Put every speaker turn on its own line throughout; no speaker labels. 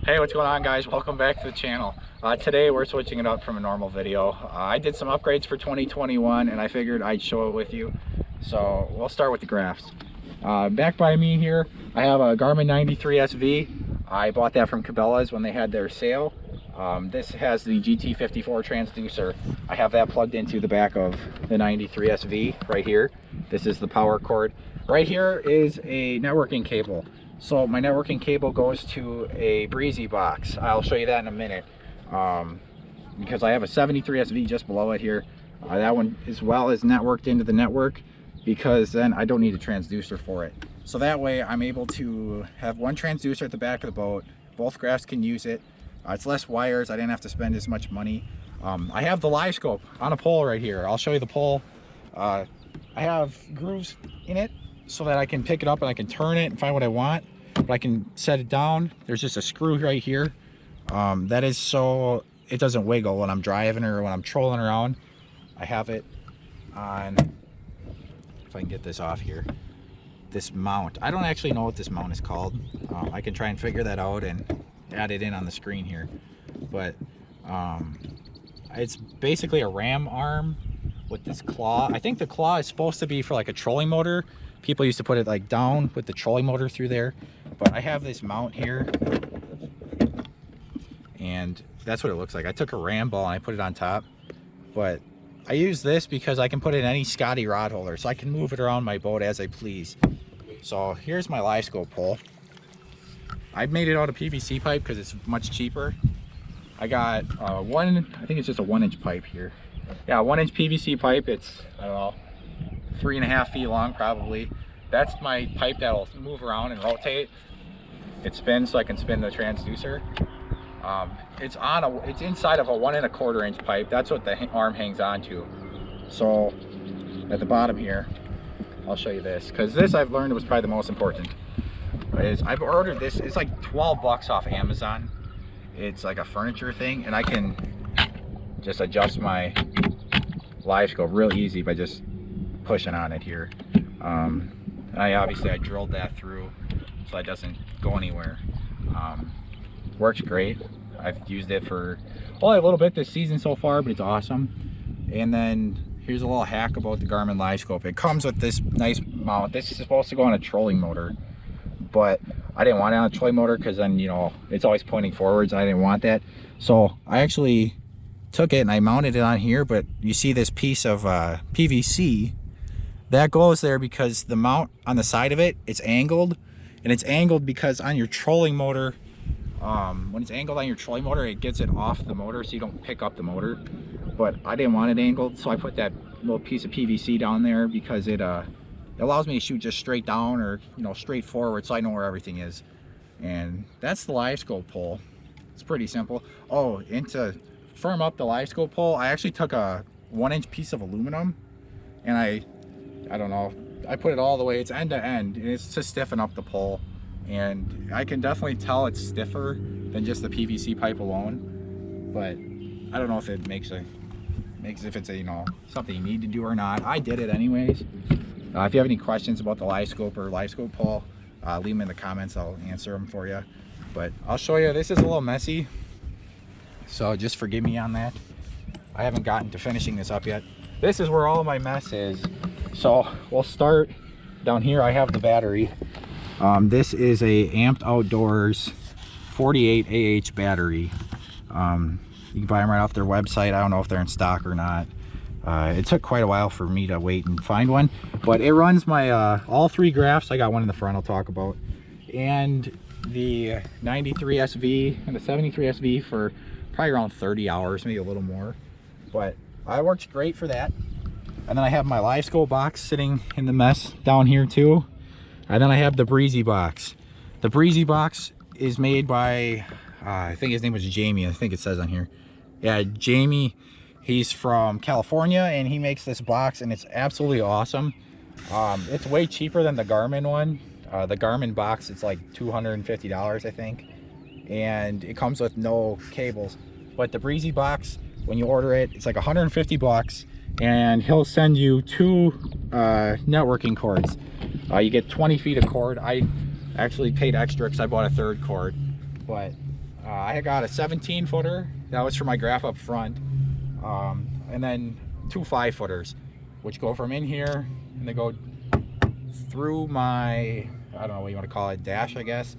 Hey, what's going on, guys? Welcome back to the channel. Today we're switching it up from a normal video. I did some upgrades for 2021 and I figured I'd show it with you. So we'll start with the graphs. Back by me here, I have a Garmin 93 SV. I bought that from Cabela's when they had their sale. This has the GT54 transducer. I have that plugged into the back of the 93 SV right here. This is the power cord. Right here is a networking cable. So my networking cable goes to a Breezy box. I'll show you that in a minute. Because I have a 73 SV just below it here. That one as well is networked into the network, because then I don't need a transducer for it. So that way I'm able to have one transducer at the back of the boat. Both graphs can use it. It's less wires. I didn't have to spend as much money. I have the Livescope on a pole right here. I'll show you the pole. I have grooves in it so that I can pick it up and I can turn it and find what I want, but I can set it down. There's just a screw right here. That is so it doesn't wiggle when I'm driving or when I'm trolling around. I have it on, if I can get this off here, this mount. I don't actually know what this mount is called. I can try and figure that out and add it in on the screen here, but it's basically a ram arm with this claw. I think the claw is supposed to be for like a trolling motor. People used to put it like down with the trolling motor through there, but I have this mount here and that's what it looks like. I took a ram ball and I put it on top, but I use this because I can put it in any Scotty rod holder, so I can move it around my boat as I please. So here's my Livescope pole. I made it out of PVC pipe because it's much cheaper. I got I think it's just a 1-inch pipe here. Yeah, 1-inch PVC pipe. It's, I don't know, 3.5 feet long probably. That's my pipe that'll move around and rotate. It spins so I can spin the transducer. It's inside of a 1 1/4 inch pipe. That's what the arm hangs onto. So at the bottom here, I'll show you this, because this I've learned was probably the most important. I've ordered this. It's like 12 bucks off Amazon. It's like a furniture thing, and I can just adjust my Livescope real easy by just pushing on it here. I drilled that through so it doesn't go anywhere. Works great. I've used it for only a little bit this season so far, but it's awesome. And then here's a little hack about the Garmin Livescope. It comes with this nice mount. This is supposed to go on a trolling motor, but I didn't want it on a trolling motor because then, you know, it's always pointing forwards and I didn't want that. So I actually took it and I mounted it on here, but you see this piece of PVC that goes there because the mount on the side of it, it's angled, and it's angled because on your trolling motor, when it's angled on your trolling motor, it gets it off the motor so you don't pick up the motor. But I didn't want it angled, so I put that little piece of PVC down there because it allows me to shoot just straight down, or, you know, straight forward, so I know where everything is. And that's the Livescope pole. It's pretty simple. Oh, and to firm up the Livescope pole, I actually took a 1-inch piece of aluminum and I don't know, I put it all the way, it's end to end, and it's to stiffen up the pole. And I can definitely tell it's stiffer than just the PVC pipe alone, but I don't know if it makes if it's a, you know, something you need to do or not. I did it anyways. If you have any questions about the Livescope or Livescope pole, leave them in the comments. I'll answer them for you. But I'll show you. This is a little messy, so just forgive me on that. I haven't gotten to finishing this up yet. This is where all of my mess is. So we'll start down here. I have the battery. This is a Amped Outdoors 48 AH battery. You can buy them right off their website. I don't know if they're in stock or not. It took quite a while for me to wait and find one, but it runs my all 3 graphs. I got one in the front I'll talk about, and the 93 SV and the 73 SV for probably around 30 hours, maybe a little more, but it works great for that. And then I have my Livescope box sitting in the mess down here too. And then I have the Breezy box. The Breezy box is made by, I think his name was Jamie. I think it says on here. Yeah, Jamie. He's from California and he makes this box and it's absolutely awesome. It's way cheaper than the Garmin one. The Garmin box, it's like $250, I think. And it comes with no cables. But the Breezy box, when you order it, it's like 150 bucks. And he'll send you 2 networking cords. You get 20 feet of cord. I actually paid extra because I bought a 3rd cord, but I got a 17 footer. That was for my graph up front. And then 2 5-footers, which go from in here and they go through my, I don't know what you want to call it, dash, I guess,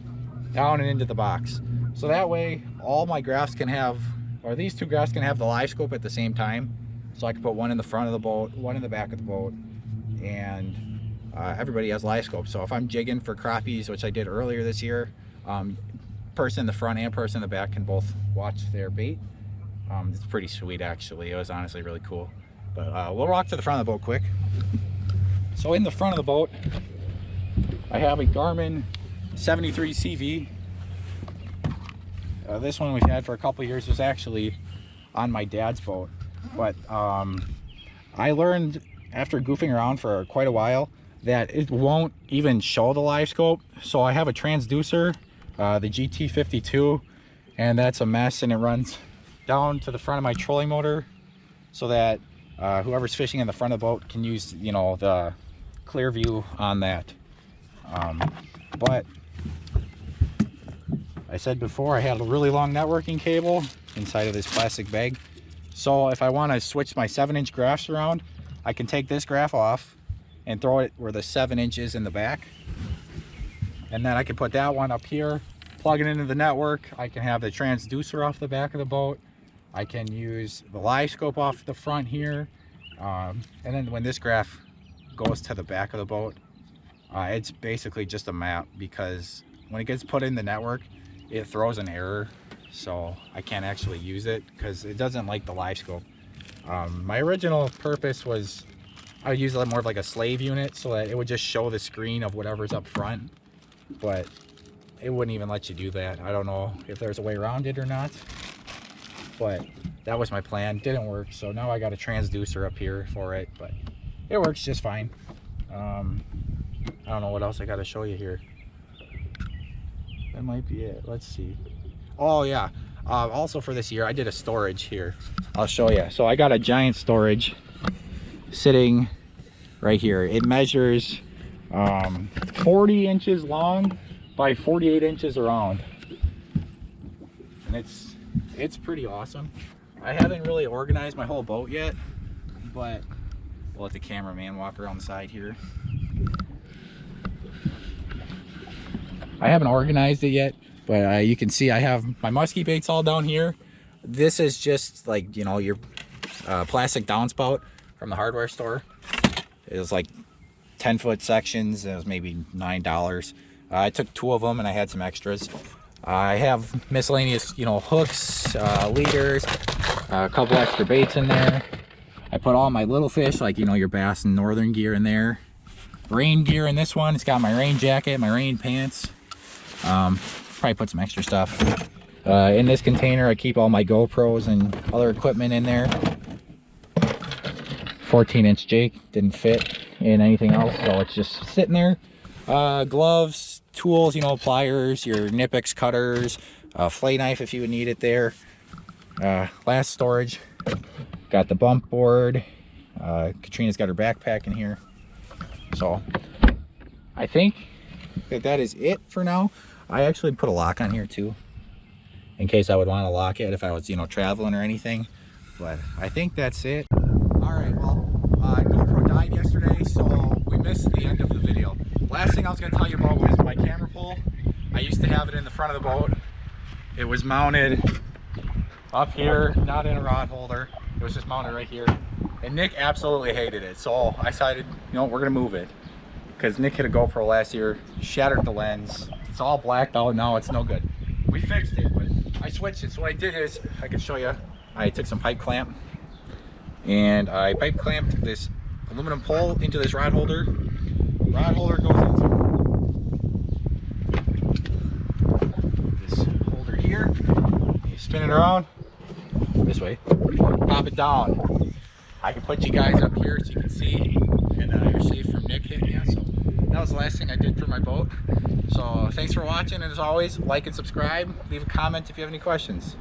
down and into the box. So that way all my graphs can have, or these 2 graphs can have the Livescope at the same time. So I can put one in the front of the boat, one in the back of the boat, and everybody has Livescope. So if I'm jigging for crappies, which I did earlier this year, person in the front and person in the back can both watch their bait. It's pretty sweet, actually. It was honestly really cool. But we'll walk to the front of the boat quick. So in the front of the boat, I have a Garmin 73 CV. This one we've had for a couple of years. It was actually on my dad's boat. But I learned after goofing around for quite a while that it won't even show the Livescope. So I have a transducer, the GT52, and that's a mess, and it runs down to the front of my trolling motor so that whoever's fishing in the front of the boat can use, you know, the clear view on that. But I said before, I had a really long networking cable inside of this plastic bag. So if I want to switch my 7-inch graphs around, I can take this graph off and throw it where the 7 inches in the back. And then I can put that one up here, plug it into the network. I can have the transducer off the back of the boat. I can use the Livescope off the front here. And then when this graph goes to the back of the boat, it's basically just a map, because when it gets put in the network, it throws an error. So I can't actually use it because it doesn't like the Livescope. My original purpose was I would use it more of like a slave unit so that it would just show the screen of whatever's up front, but it wouldn't even let you do that. I don't know if there's a way around it or not, but that was my plan. Didn't work, so now I got a transducer up here for it, but it works just fine. I don't know what else I got to show you here. That might be it. Let's see. Oh yeah, also for this year I did a storage here. I'll show you. So I got a giant storage sitting right here. It measures 40 inches long by 48 inches around, and it's pretty awesome. I haven't really organized my whole boat yet, but we'll let the cameraman walk around the side here. I haven't organized it yet, but you can see I have my musky baits all down here. This is just like, you know, your plastic downspout from the hardware store. It was like 10-foot sections. It was maybe $9. I took 2 of them and I had some extras. I have miscellaneous, you know, hooks, leaders, a couple extra baits in there. I put all my little fish, like, you know, your bass and northern gear in there. Rain gear in this one. It's got my rain jacket, my rain pants. Probably put some extra stuff. In this container I keep all my GoPros and other equipment in there. 14-inch jig didn't fit in anything else, so it's just sitting there. Gloves, tools, you know, pliers, your Nippex cutters, fillet knife if you would need it there. Last storage, got the bump board. Katrina's got her backpack in here. So I think that is it for now. I actually put a lock on here too, in case I would want to lock it if I was, you know, traveling or anything. But I think that's it. All right, well, GoPro died yesterday, so we missed the end of the video. Last thing I was going to tell you about was my camera pole. I used to have it in the front of the boat. It was mounted up here, not in a rod holder. It was just mounted right here. And Nick absolutely hated it, so I decided, you know, we're going to move it. Because Nick hit a GoPro last year, shattered the lens. It's all blacked out now, it's no good. We fixed it, but I switched it. So what I did is, I can show you, I took some pipe clamp and I pipe clamped this aluminum pole into this rod holder. Rod holder goes into this holder here. You spin it around this way, pop it down. I can put you guys up here so you can see, and you're safe from Nick hitting you. So that was the last thing I did for my boat. So thanks for watching, and as always, like and subscribe. Leave a comment if you have any questions.